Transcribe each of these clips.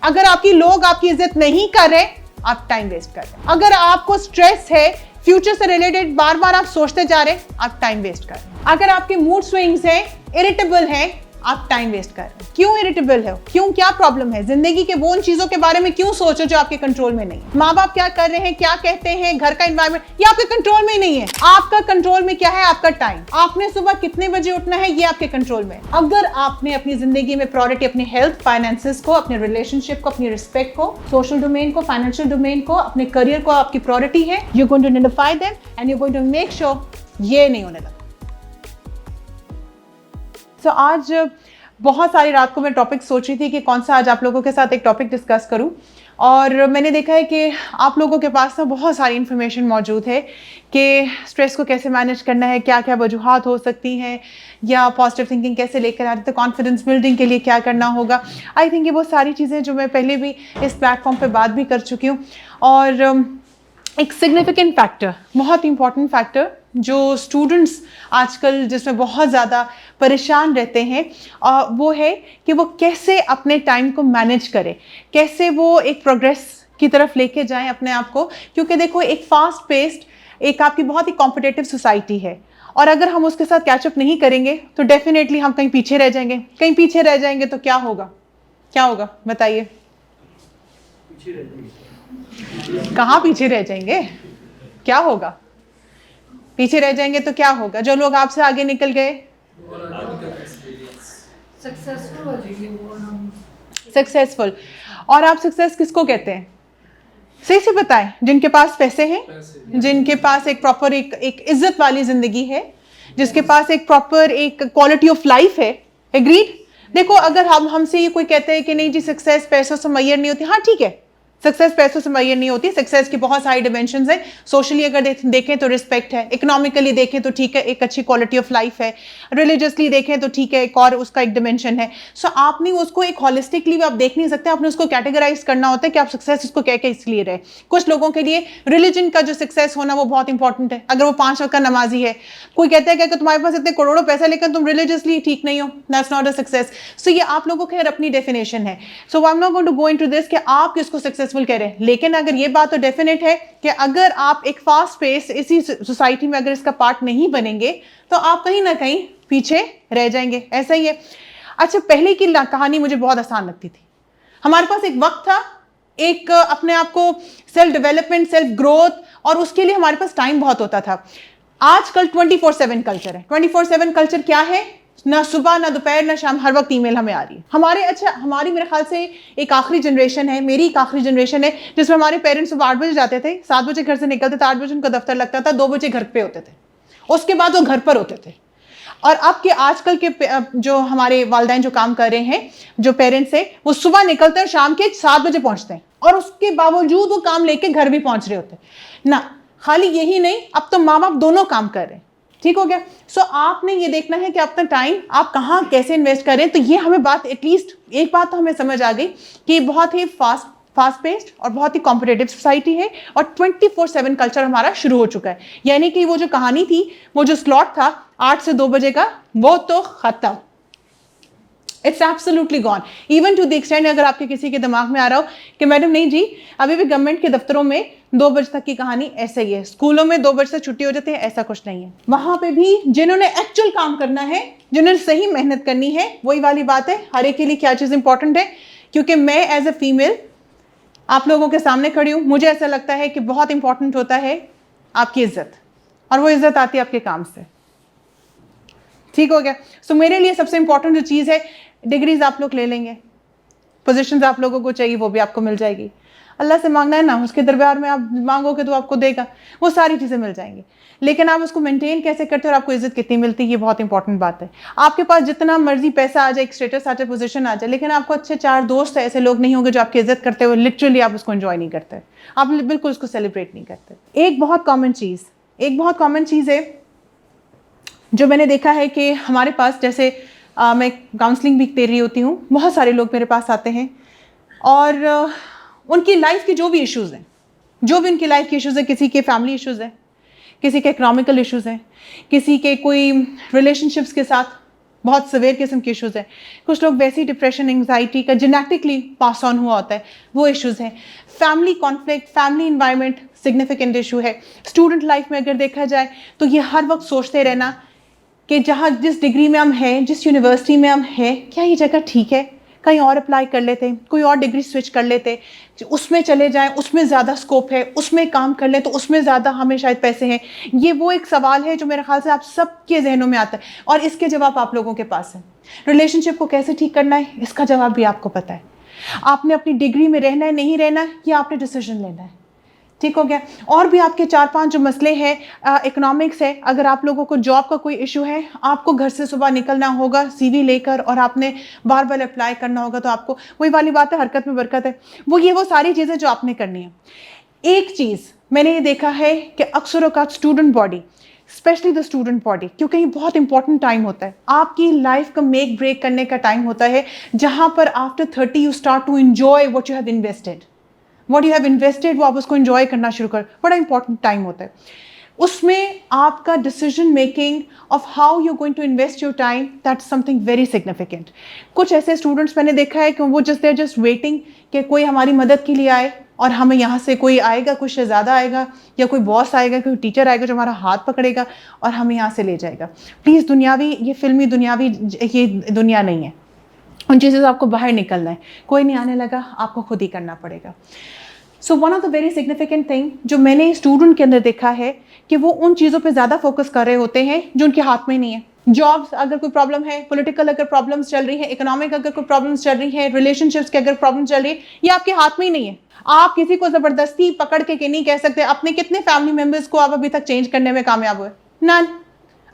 अगर आपकी लोग आपकी इज्जत नहीं कर रहे, आप टाइम वेस्ट कर रहे हैं। अगर आपको स्ट्रेस है, फ्यूचर से रिलेटेड बार बार आप सोचते जा रहे हैं, आप टाइम वेस्ट कर रहे हैं। अगर आपके मूड स्विंग्स हैं, इरिटेबल हैं, आप टाइम वेस्ट कर रहे हैं। क्यों इरिटेबल है? क्यों? क्या प्रॉब्लम है? जिंदगी के वो उन चीजों के बारे में क्यों सोचो जो आपके कंट्रोल में नहीं है? माँ बाप क्या कर रहे हैं, क्या कहते हैं, घर का एनवायरनमेंट, ये आपके कंट्रोल में ही नहीं है। आपका कंट्रोल में क्या है? आपका टाइम। आपने सुबह कितने बजे उठना है, ये आपके कंट्रोल में। अगर आपने अपनी जिंदगी में प्रायोरिटी अपनी हेल्थ, फाइनेंसेस को, अपने रिलेशनशिप को, अपनी रिस्पेक्ट को, सोशल डोमेन को, फाइनेंशियल डोमेन को, अपने करियर को आपकी प्रायोरिटी है, you going to identify them and you going to make sure ये नहीं होने लगा। तो आज बहुत सारी रात को मैं टॉपिक सोच रही थी कि कौन सा आज आप लोगों के साथ एक टॉपिक डिस्कस करूं, और मैंने देखा है कि आप लोगों के पास ना बहुत सारी इन्फॉर्मेशन मौजूद है कि स्ट्रेस को कैसे मैनेज करना है, क्या क्या वजूहात हो सकती हैं, या पॉजिटिव थिंकिंग कैसे लेकर आते, तो कॉन्फिडेंस बिल्डिंग के लिए क्या करना होगा। आई थिंक ये वो सारी चीज़ें जो मैं पहले भी इस प्लेटफॉर्म पर बात भी कर चुकी हूँ। और एक सिग्निफिकेंट फैक्टर, बहुत इंपॉर्टेंट फैक्टर जो स्टूडेंट्स आजकल जिसमें बहुत ज़्यादा परेशान रहते हैं, वो है कि वो कैसे अपने टाइम को मैनेज करें, कैसे वो एक प्रोग्रेस की तरफ लेके जाएं अपने आप को। क्योंकि देखो, एक फास्ट पेस्ड, एक आपकी बहुत ही कॉम्पिटिटिव सोसाइटी है, और अगर हम उसके साथ कैचअप नहीं करेंगे तो डेफिनेटली हम कहीं पीछे रह जाएंगे। कहीं पीछे रह जाएंगे तो क्या होगा? क्या होगा बताइए? कहाँ पीछे रह जाएंगे? क्या होगा? पीछे रह जाएंगे तो क्या होगा? जो लोग आपसे आगे निकल गए, सक्सेसफुल। और आप सक्सेस किसको कहते हैं? सही से बताएं। जिनके पास पैसे हैं, जिनके पास एक प्रॉपर एक इज्जत वाली जिंदगी है, जिसके पास एक प्रॉपर एक क्वालिटी ऑफ लाइफ है। एग्रीड? देखो, अगर हम हमसे ये कोई कहते हैं कि नहीं जी सक्सेस पैसों से मैयर नहीं होती, हाँ ठीक है, सक्सेस पैसों से मैयर नहीं होती। सक्सेस की बहुत सारी डिमेंशंस हैं। सोशली अगर देखें तो रिस्पेक्ट है, इकोनॉमिकली देखें तो ठीक है, एक अच्छी क्वालिटी ऑफ लाइफ है, रिलीजियसली देखें तो ठीक है, एक और उसका एक डिमेंशन है। सो आपने उसको एक हॉलिस्टिकली आप देख नहीं सकते, आपने उसको कैटेगराइज करना होता है कि आप सक्सेस उसको कह के इसलिए रहे। कुछ लोगों के लिए रिलीजन का जो सक्सेस होना वो बहुत इंपॉर्टेंट है। अगर वो 5 वक्त का नमाजी है, कोई कहता है कि तुम्हारे पास इतने करोड़ों पैसा लेकर तुम रिलीजियसली ठीक नहीं हो, that's not a success. So ये आप लोगों की अपनी डेफिनेशन है। So I am not going to go into this कि आप किसको सक्सेसफुल कह रहे हैं। लेकिन अगर ये बात तो डेफिनेट है कि अगर आप एक फास्ट पेस इसी सोसाइटी में अगर इसका पार्ट नहीं बनेंगे तो आप कहीं ना कहीं पीछे रह जाएंगे। ऐसा ही है। अच्छा, पहले की कहानी मुझे बहुत आसान लगती थी। हमारे पास एक वक्त था, एक अपने आप को सेल्फ डेवलपमेंट, सेल्फ ग्रोथ, और उसके लिए हमारे पास टाइम बहुत होता था। आजकल 24/7 कल्चर है। 24/7 कल्चर क्या है? ना सुबह, ना दोपहर, ना शाम, हर वक्त ईमेल हमें आ रही है। हमारी मेरे ख्याल से एक आखिरी जनरेशन है, मेरी एक आखिरी जनरेशन है जिसमें हमारे पेरेंट्स सुबह 8 बजे जाते थे, 7 बजे घर से निकलते थे, 8 बजे उनका दफ्तर लगता था, 2 बजे घर पे होते थे, उसके बाद वो घर पर होते थे। और अब के आजकल के जो हमारे वालिदैन जो काम कर रहे हैं, जो पेरेंट्स है, वो सुबह निकलते हैं, शाम के 7 बजे पहुंचते हैं, और उसके बावजूद वो काम लेके घर भी पहुंच रहे होते हैं ना। खाली यही नहीं, अब तो माँ बाप दोनों काम कर रहे हैं। ठीक हो गया? सो आपने ये देखना है कि अपना टाइम आप कहाँ कैसे इन्वेस्ट करें। तो ये हमें बात, एटलीस्ट एक बात तो हमें समझ आ गई कि बहुत ही फास्ट पेस्ड और बहुत ही कॉम्पिटिटिव सोसाइटी है, और 24/7 कल्चर हमारा शुरू हो चुका है। यानी कि वो जो कहानी थी, वो जो स्लॉट था 8 से 2 बजे का, वो तो खत्म। It's absolutely gone. Even to the extend, अगर आपके किसी के दिमाग में आ रहा हो कि मैडम नहीं जी, अभी भी गवर्नमेंट के दफ्तरों में 2 बजे तक की कहानी ऐसे ही है, स्कूलों में 2 बजे से छुट्टी हो जाती है, ऐसा कुछ नहीं है। वहां पे भी जिन्होंने एक्चुअल काम करना है, जिन्होंने सही मेहनत करनी है, वही वाली बात है, हर एक के लिए क्या चीज़ इंपॉर्टेंट है। क्योंकि मैं एज ए फीमेल आप लोगों के सामने खड़ी हूँ, मुझे ऐसा लगता है कि बहुत इंपॉर्टेंट होता है आपकी इज्जत, और वो इज्जत आती है आपके काम से। ठीक हो गया? सो मेरे लिए सबसे इंपॉर्टेंट जो चीज़ है, डिग्रीज आप लोग ले लेंगे, पोजीशंस आप लोगों को चाहिए वो भी आपको मिल जाएगी। अल्लाह से मांगना है ना, उसके दरबार में आप मांगोगे तो आपको देगा, वो सारी चीज़ें मिल जाएंगी। लेकिन आप उसको मेंटेन कैसे करते हो और आपको इज्जत कितनी मिलती है, ये बहुत इंपॉर्टेंट बात है। आपके पास जितना मर्जी पैसा आ जाए, एक स्टेटस आ जाए, पोजीशन आ जाए, लेकिन आपको अच्छे 4 दोस्त ऐसे लोग नहीं होंगे जो आपकी इज्जत करते हुए लिटरली आप उसको एंजॉय नहीं करते, आप बिल्कुल उसको सेलिब्रेट नहीं करते। एक बहुत कॉमन चीज़ है जो मैंने देखा है कि हमारे पास, जैसे मैं काउंसलिंग भी दे रही होती हूँ, बहुत सारे लोग मेरे पास आते हैं, और उनकी लाइफ के जो भी इश्यूज़ हैं, जो भी उनकी लाइफ के इश्यूज़ हैं, किसी के फैमिली इश्यूज़ हैं, किसी के इकोनॉमिकल इश्यूज़ हैं, किसी के कोई रिलेशनशिप्स के साथ बहुत सिवियर किस्म के इश्यूज़ हैं। कुछ लोग वैसे ही डिप्रेशन एंग्जाइटी का जेनेटिकली पास ऑन हुआ होता है, वो इश्यूज़ हैं। Family conflict, family environment significant issue है। स्टूडेंट लाइफ में अगर देखा जाए तो ये हर वक्त सोचते रहना कि जहाँ जिस डिग्री में हम हैं, जिस यूनिवर्सिटी में हम हैं, क्या ये जगह ठीक है, कहीं और अप्लाई कर लेते, कोई और डिग्री स्विच कर लेते, उसमें चले जाएं, उसमें ज़्यादा स्कोप है, उसमें काम कर लें तो उसमें ज़्यादा हमें शायद पैसे हैं। ये वो एक सवाल है जो मेरे ख्याल से आप सबके जहनों में आता है और इसके जवाब आप लोगों के पास है। रिलेशनशिप को कैसे ठीक करना है, इसका जवाब भी आपको पता है। आपने अपनी डिग्री में रहना है, नहीं रहना है, ये आपने डिसीजन लेना है। ठीक हो गया। और भी आपके 4-5 जो मसले हैं, इकोनॉमिक्स है, अगर आप लोगों को जॉब का कोई इशू है, आपको घर से सुबह निकलना होगा सीवी लेकर और आपने बार बार अप्लाई करना होगा, तो आपको वही वाली बात है, हरकत में बरकत है, वो सारी चीज़ें जो आपने करनी है। एक चीज़ मैंने ये देखा है कि अक्सर औक़ात student body, specially the student body, क्योंकि ये बहुत इंपॉर्टेंट टाइम होता है, आपकी लाइफ का मेक ब्रेक करने का टाइम होता है, जहाँ पर after 30 you start to enjoy what you have invested. What you have invested वो आप उसको enjoy करना शुरू कर, बड़ा important टाइम होता है। उसमें आपका decision making of how you're going to invest your time, that's something very significant। कुछ ऐसे students मैंने देखा है कि वो they're just waiting कि कोई हमारी मदद के लिए आए और हमें यहाँ से कोई आएगा, कोई शहजादा आएगा या कोई बॉस आएगा, कोई टीचर आएगा जो हमारा हाथ पकड़ेगा और हमें यहाँ से ले जाएगा। प्लीज़ दुनियावी, ये फिल्मी दुनियावी ये दुनिया नहीं है, उन चीज़ों से आपको बाहर निकलना है। कोई नहीं आने लगा, आपको खुद ही करना पड़ेगा। सो one of the very significant thing जो मैंने स्टूडेंट के अंदर देखा है कि वो उन चीज़ों पे ज़्यादा फोकस कर रहे होते हैं जो उनके हाथ में नहीं है। जॉब्स अगर कोई प्रॉब्लम है, पॉलिटिकल अगर प्रॉब्लम्स चल रही है, इकोनॉमिक अगर कोई प्रॉब्लम्स चल रही है, रिलेशनशिप्स के अगर प्रॉब्लम चल रही है, ये आपके हाथ में ही नहीं है। आप किसी को ज़बरदस्ती पकड़ के नहीं कह सकते। अपने कितने फैमिली मेम्बर्स को आप अभी तक चेंज करने में कामयाब हुए? नन।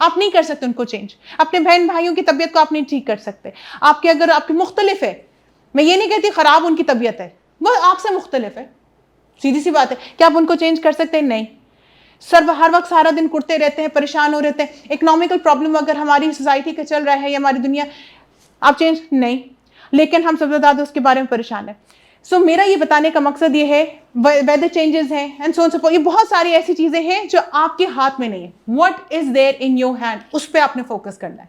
आप नहीं कर सकते उनको चेंज। अपने बहन भाइयों की तबीयत को आप नहीं ठीक कर सकते। आपके अगर आपकी मुख्तलिफ है, मैं ये नहीं कहती ख़राब उनकी तबीयत है, वो आपसे मुख्तलिफ है, सीधी सी बात है। क्या आप उनको चेंज कर सकते हैं? नहीं। सर हर वक्त सारा दिन कुटते रहते हैं, परेशान हो रहते हैं। इकोनॉमिकल प्रॉब्लम अगर हमारी सोसाइटी का चल रहा है या हमारी दुनिया, आप चेंज नहीं, लेकिन हम सबसे ज़्यादा उसके बारे में परेशान है। सो मेरा ये बताने का मकसद ये है, वेदर चेंजेस हैं and so on so fourth, ये बहुत सारी ऐसी चीज़ें हैं जो आपके हाथ में नहीं है। What is there in your hand, उस पर आपने फोकस करना है।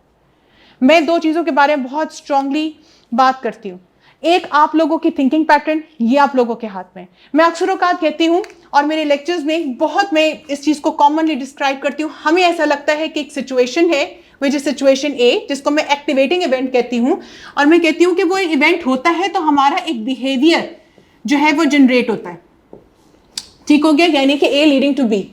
मैं 2 चीज़ों के बारे में बहुत स्ट्रांगली बात करती हूँ। एक, आप लोगों की थिंकिंग पैटर्न, ये आप लोगों के हाथ में। मैं अक्सर औक़ात कहती हूँ और मेरे लेक्चर्स में बहुत मैं इस चीज़ को कॉमनली डिस्क्राइब करती हूँ। हमें ऐसा लगता है कि एक सिचुएशन है, विच इज सिचुएशन ए, जिसको मैं एक्टिवेटिंग इवेंट कहती हूँ, और मैं कहती हूँ कि वो इवेंट होता है तो हमारा एक बिहेवियर जो है वो जनरेट होता है। ठीक हो गया, यानी कि ए लीडिंग टू बी।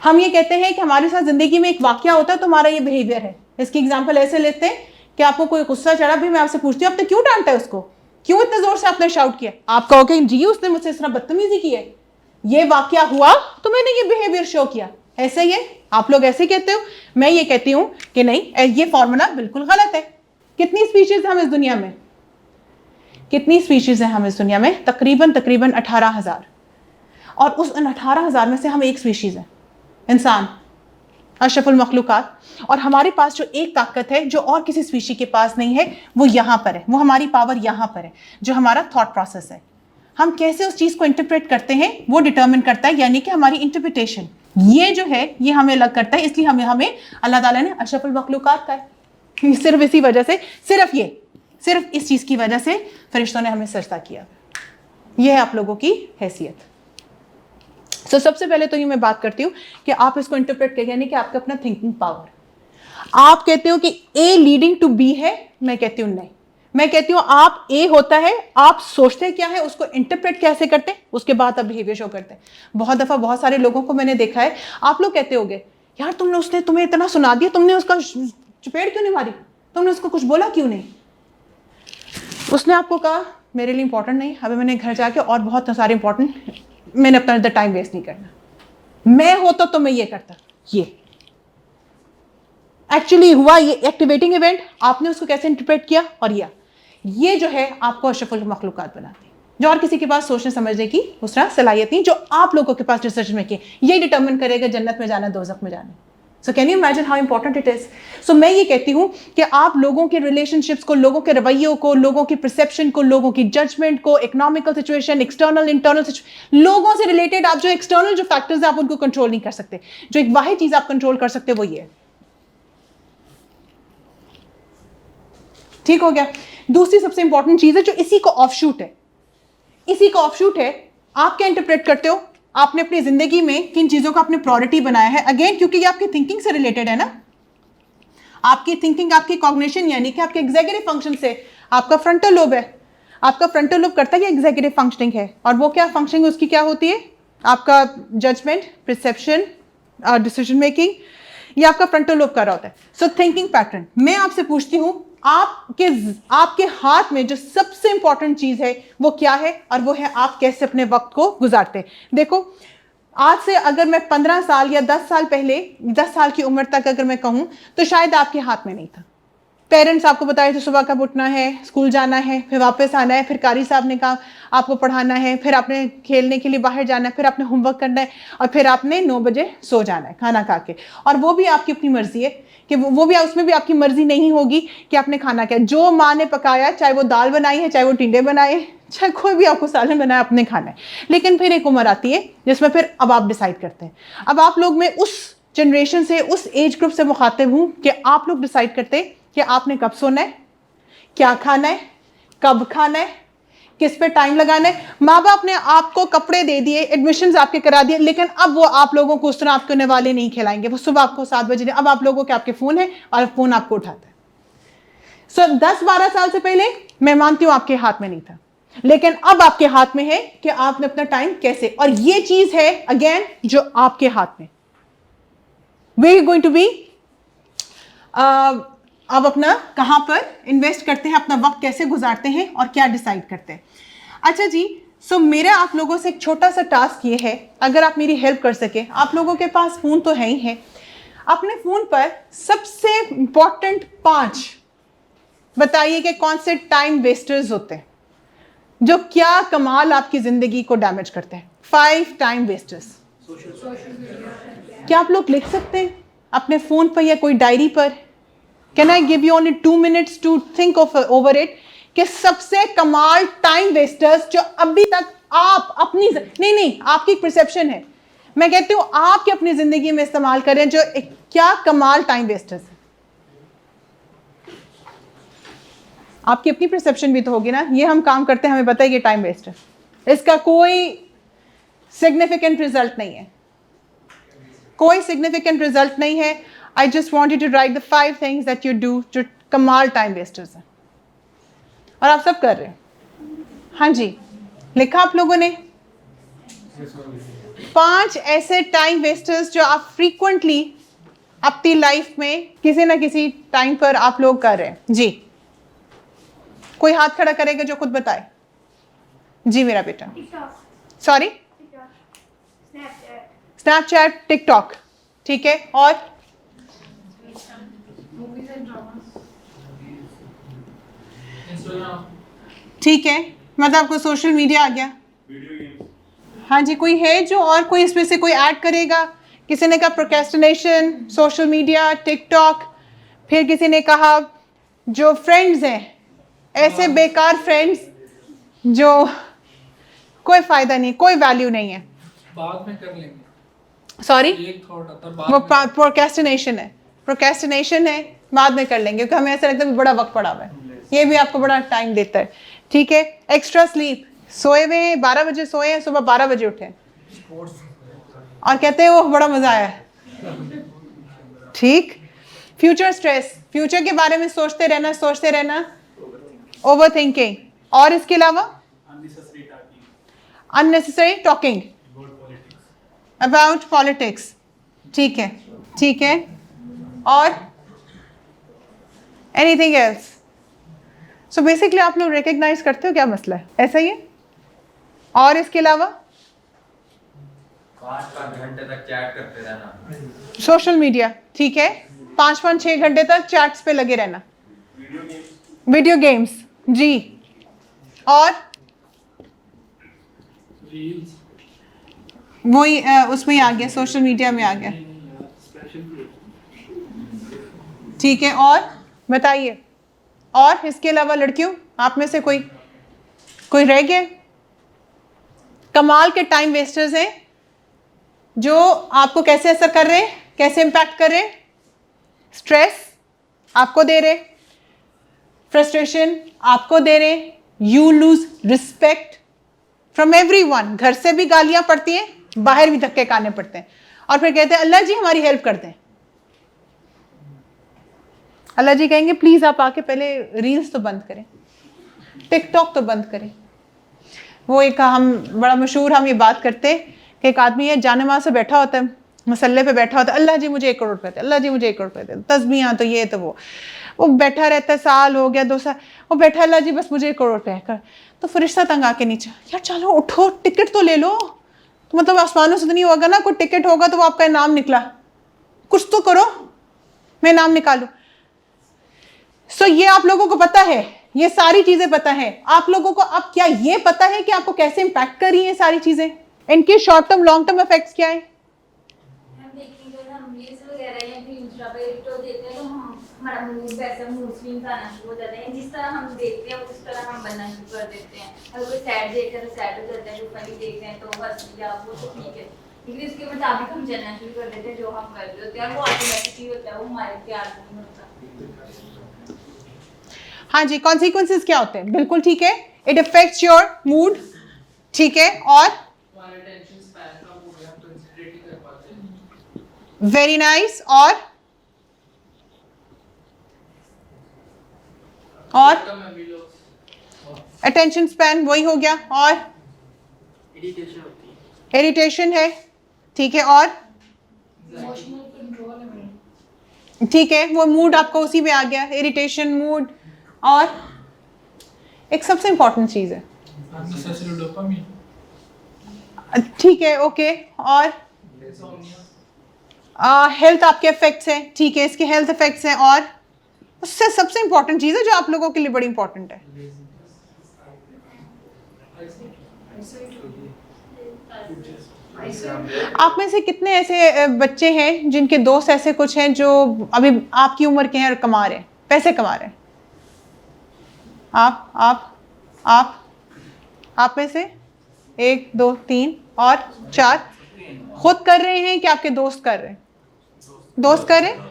हम ये कहते हैं कि हमारे साथ जिंदगी में एक वाकया होता है तो हमारा ये बिहेवियर है। इसकी एग्जांपल ऐसे लेते हैं कि आपको कोई गुस्सा चढ़ा, भी मैं आपसे पूछती हूँ आपने क्यों डांटा है उसको, क्यों इतने जोर से आपने शाउट किया? आप कहोगे जी उसने मुझसे इस तरह बदतमीजी की है, ये वाकया हुआ तो मैंने ये बिहेवियर शो किया। ऐसे ही है, आप लोग ऐसे कहते हो, मैं ये कहती हूँ कि नहीं, ये फॉर्मूला बिल्कुल गलत है। कितनी स्पीशीज हम इस दुनिया में, कितनी स्पीशीज हैं हम इस दुनिया में? तकरीबन 18,000। और उस 18,000 में से हम एक स्पीशीज है, इंसान, अशरफुल मखलूकात। और हमारे पास जो एक ताकत है जो और किसी स्पीशी के पास नहीं है, वो यहाँ पर है, वो हमारी पावर यहाँ पर है, जो हमारा थॉट प्रोसेस है। हम कैसे उस चीज़ को इंटरप्रेट करते हैं वो डिटर्मिन करता है, यानी कि हमारी इंटरप्रिटेशन, ये जो है ये हमें अलग करता है। इसलिए हमें अल्लाह ताला ने अशरफुल मखलूकात का है। सिर्फ इसी वजह से, सिर्फ इस चीज़ की वजह से फरिश्तों ने हमें सजदा किया। यह है आप लोगों की हैसियत। तो सबसे पहले तो ये मैं बात करती हूँ कि आप इसको इंटरप्रेट करें, यानी कि आपका अपना थिंकिंग पावर। आप कहते हो कि ए लीडिंग टू बी है, मैं कहती हूँ नहीं। मैं कहती हूँ आप ए होता है, आप सोचते क्या है, उसको इंटरप्रेट कैसे करते हैं, उसके बाद आप बिहेवियर शो करते हैं। बहुत दफ़ा बहुत सारे लोगों को मैंने देखा है, आप लोग कहते होगे यार उसने तुम्हें इतना सुना दिया, तुमने उसका चपेट क्यों नहीं मारी, तुमने उसको कुछ बोला क्यों नहीं? उसने आपको कहा मेरे लिए इंपॉर्टेंट नहीं, अभी मैंने घर जाके और बहुत सारे इंपॉर्टेंट, मैंने अपना टाइम वेस्ट नहीं करना। मैं होता तो मैं ये करता। ये एक्चुअली हुआ, ये एक्टिवेटिंग इवेंट, आपने उसको कैसे इंटरप्रेट किया, और ये जो है आपको अशरफुल मखलूकात बनाती है, जो और किसी के पास सोचने समझने की उस तरह सलाहियत नहीं, जो आप लोगों के पास डिसीजन मेकिंग, ये डिटर्मिन करेगा जन्नत में जाना, दोज़ख में जाना। So can you imagine how important it is? So मैं ये कहती हूँ कि आप लोगों के रिलेशनशिप्स को, लोगों के रवैयों को, लोगों की परसेप्शन को, लोगों की जजमेंट को, economical situation, external internal situation, लोगों से रिलेटेड आप जो एक्सटर्नल जो फैक्टर्स आप उनको कंट्रोल नहीं कर सकते, जो एक वाहिद चीज आप कंट्रोल कर सकते वो ये है, ठीक हो गया। दूसरी सबसे इंपॉर्टेंट चीज़ है जो इसी का ऑफशूट है, इसी का ऑफशूट है, आप क्या इंटरप्रेट करते हो, आपने अपनी ज़िंदगी में किन चीज़ों को आपने प्रायोरिटी बनाया है। अगेन क्योंकि ये आपकी थिंकिंग से रिलेटेड है ना, आपकी थिंकिंग, आपकी कॉग्निशन यानी कि आपके एग्जीक्यूटिव फंक्शन से, आपका फ्रंटल लोब है, आपका फ्रंटल लोब करता है, एग्जीक्यूटिव फंक्शनिंग है। और वो क्या फंक्शनिंग उसकी क्या होती है, आपका जजमेंट, परसेप्शन, डिसीजन मेकिंग, ये आपका फ्रंटल लोब कर रहा होता है। सो थिंकिंग पैटर्न, मैं आपसे पूछती हूँ आपके हाथ में जो सबसे इंपॉर्टेंट चीज है वो क्या है, और वो है आप कैसे अपने वक्त को गुजारते हैं। देखो आज से अगर मैं 15 साल या 10 साल पहले, 10 साल की उम्र तक अगर मैं कहूँ तो शायद आपके हाथ में नहीं था। पेरेंट्स आपको बताए थे सुबह कब उठना है, स्कूल जाना है, फिर वापस आना है, फिर कारी साहब ने कहा आपको पढ़ाना है, फिर आपने खेलने के लिए बाहर जाना है, फिर आपने होमवर्क करना है, और फिर आपने 9 बजे सो जाना है खाना खा के। और वो भी आपकी अपनी मर्जी है कि वो भी, उसमें भी आपकी मर्जी नहीं होगी कि आपने खाना क्या, जो माँ ने पकाया, चाहे वो दाल बनाई है, चाहे वो टिंडे बनाए, चाहे कोई भी आपको सालन बनाया, आपने खाना है। लेकिन फिर एक उम्र आती है जिसमें फिर अब आप डिसाइड करते हैं। अब आप लोग में उस जनरेशन से, उस एज ग्रुप से मुखातिब हूँ कि आप लोग डिसाइड करते हैं कि आपने कब सोना है, क्या खाना है, कब खाना है, किस पे टाइम लगाना है। माँ बाप ने आपको कपड़े दे दिए, एडमिशन्स आपके करा दिए, लेकिन अब वो आप लोगों को उस तरह आपके निवाले नहीं खिलाएंगे। वो सुबह आपको 7 बजे, अब आप लोगों के आपके फ़ोन है और फ़ोन आपको उठाता है। सो 10-12 साल से पहले मैं मानती हूँ आपके हाथ में नहीं था, लेकिन अब आपके हाथ में है कि आपने अपना टाइम कैसे, और ये चीज़ है अगेन जो आपके हाथ में। We are going to be अब अपना कहाँ पर इन्वेस्ट करते हैं, अपना वक्त कैसे गुजारते हैं और क्या डिसाइड करते हैं। अच्छा जी, सो मेरा आप लोगों से एक छोटा सा टास्क ये है, अगर आप मेरी हेल्प कर सके, आप लोगों के पास फ़ोन तो है ही है, अपने फ़ोन पर सबसे इंपॉर्टेंट 5 बताइए कि कौन से टाइम वेस्टर्स होते हैं जो क्या कमाल आपकी ज़िंदगी को डैमेज करते हैं। 5 टाइम वेस्टर्स। क्या आप लोग लिख सकते हैं अपने फ़ोन पर या कोई डायरी पर? Can I give you only 2 minutes to think over it? कि सबसे कमाल टाइम वेस्टर्स जो अभी तक आप अपनी नहीं आपकी परसेप्शन है, मैं कहती हूँ आपकी अपनी जिंदगी में इस्तेमाल करें, जो क्या कमाल टाइम वेस्टर्स है। आपकी अपनी परसेप्शन भी तो होगी ना, ये हम काम करते हैं हमें पता है कि टाइम वेस्ट है, इसका कोई सिग्निफिकेंट रिजल्ट नहीं है, कोई सिग्निफिकेंट रिजल्ट नहीं है। I just want you to write the 5 things that you do जो कमाल टाइम वेस्टर्स हैं, और आप सब कर रहे हैं। हाँ जी, लिखा आप लोगों ने? 5 ऐसे टाइम वेस्टर्स जो आप फ्रीक्वेंटली अपनी लाइफ में किसी ना किसी टाइम पर आप लोग कर रहे हैं। जी, कोई हाथ खड़ा करेगा जो खुद बताए। जी मेरा बेटा। सॉरी, स्नैपचैट, टिकटॉक, ठीक है, और ठीक है, मतलब आपको सोशल मीडिया आ गया। हाँ जी, कोई है जो और कोई इसमें से कोई ऐड करेगा? किसी ने कहा प्रोक्रेस्टिनेशन, सोशल मीडिया, टिकटॉक, फिर किसी ने कहा जो फ्रेंड्स हैं, ऐसे बेकार फ्रेंड्स जो कोई फायदा नहीं, कोई वैल्यू नहीं है, बाद में कर लेंगे। सॉरी, वो प्रोक्रेस्टिनेशन प्रोक्रेस्टिनेशन है, प्रोक्रेस्टिनेशन है, बाद में कर लेंगे, क्योंकि हमें ऐसा लगता है कि बड़ा वक्त पड़ा हुआ है, ये भी आपको बड़ा टाइम देता है। ठीक है, एक्स्ट्रा स्लीप, सोए हुए हैं 12 बजे सोए हैं, सुबह 12 बजे उठे और कहते हैं वो बड़ा मजा आया है। ठीक, फ्यूचर स्ट्रेस, फ्यूचर के बारे में सोचते रहना, ओवर थिंकिंग, और इसके अलावा अननेसेसरी टॉकिंग अबाउट पॉलिटिक्स। ठीक है, ठीक है, और एनीथिंग एल्स? सो बेसिकली आप लोग रिकग्नाइज करते हो क्या मसला है, ऐसा ही है? और इसके अलावा 5 घंटे तक चैट करते रहना, सोशल मीडिया, ठीक है, 5-6 घंटे तक चैट्स पे लगे रहना, वीडियो गेम्स, जी, और वही उसमें ही आ गया, सोशल मीडिया में आ गया। ठीक है, और बताइए, और इसके अलावा लड़कियों आप में से कोई रह गया? कमाल के टाइम वेस्टर्स हैं जो आपको कैसे असर कर रहे हैं, कैसे इम्पैक्ट कर रहे हैं? स्ट्रेस आपको दे रहे, फ्रस्ट्रेशन आपको दे रहे हैं, you lose respect from everyone. घर से भी गालियां पड़ती हैं, बाहर भी धक्के खाने पड़ते हैं, और फिर कहते हैं अल्लाह जी हमारी हेल्प कर दें। अल्लाह जी कहेंगे प्लीज आप आके पहले रील्स तो बंद करें, टिकटॉक तो बंद करें। वो एक हम बड़ा मशहूर हम ये बात करते कि एक आदमी है जानमाज़ से बैठा होता है, मसल्ले पे बैठा होता है, अल्लाह जी मुझे 1 करोड़ रुपए दे, अल्लाह जी मुझे 1 करोड़ रुपए दे, तस्बीहां तो ये तो वो बैठा रहता है, साल हो गया 2 साल वो बैठा, अल्लाह जी बस मुझे 1 करोड़ रुपए कर। तो फरिश्ता तंग आके नीचे, यार चलो उठो टिकट तो ले लो, तो मतलब आसमानों से तो नहीं होगा ना, कोई टिकट होगा तो वो आपका इनाम निकला, कुछ तो करो मैं इनाम निकालू। सो ये आप लोगों को पता है, ये सारी चीजें पता है आप लोगों को। अब क्या ये पता है कि आपको कैसे इंपैक्ट कर रही है सारी चीजें, इनके short term long term effects क्या है? हमारा मूड वैसा मूड स्विंग्स आना शुरू हो जाते हैं, जिस तरह हम देखते हैं उस तरह हम बनना शुरू कर देते हैं। अगर कोई सैड देख रहे हैं तो सैड हो जाता है, कोई फनी देख रहे हैं तो हंस लिया, वो तो ठीक है, लेकिन इसके मुताबिक हम चलना शुरू कर देते हैं जो हम कर रहे होते हैं, और वो ऑटोमेटिकली होता है, वो हमारे प्यार नहीं होता। हाँ जी, कॉन्सिक्वेंसेस क्या होते हैं? बिल्कुल ठीक है, इट अफेक्ट्स योर मूड, ठीक है, और हमारा टेंशन स्पैन कम हो गया, हम कंसंट्रेट नहीं कर पाते। वेरी नाइस, और मेमोरी लॉस, अटेंशन स्पैन वही हो गया, और इरिटेशन होती है, इरिटेशन है, ठीक है, और इमोशनल कंट्रोल है मेरा। ठीक है, वो मूड आपका उसी में आ गया, इरिटेशन, मूड, और एक सबसे इंपॉर्टेंट चीज है, अननेसेसरी डोपामिन, ठीक है, ओके, और इंसोम्निया, हेल्थ आपके इफेक्ट्स हैं, ठीक है, इसके हेल्थ इफेक्ट्स हैं, और उससे सबसे इंपॉर्टेंट चीज है जो आप लोगों के लिए बड़ी इंपॉर्टेंट है, आप में से कितने ऐसे बच्चे हैं जिनके दोस्त ऐसे कुछ हैं जो अभी आपकी उम्र के हैं और कमा रहे हैं, पैसे कमा रहे हैं? आप में से 1 2 3 और 4 खुद कर रहे हैं कि आपके दोस्त कर रहे हैं? दोस्त कर रहे हैं।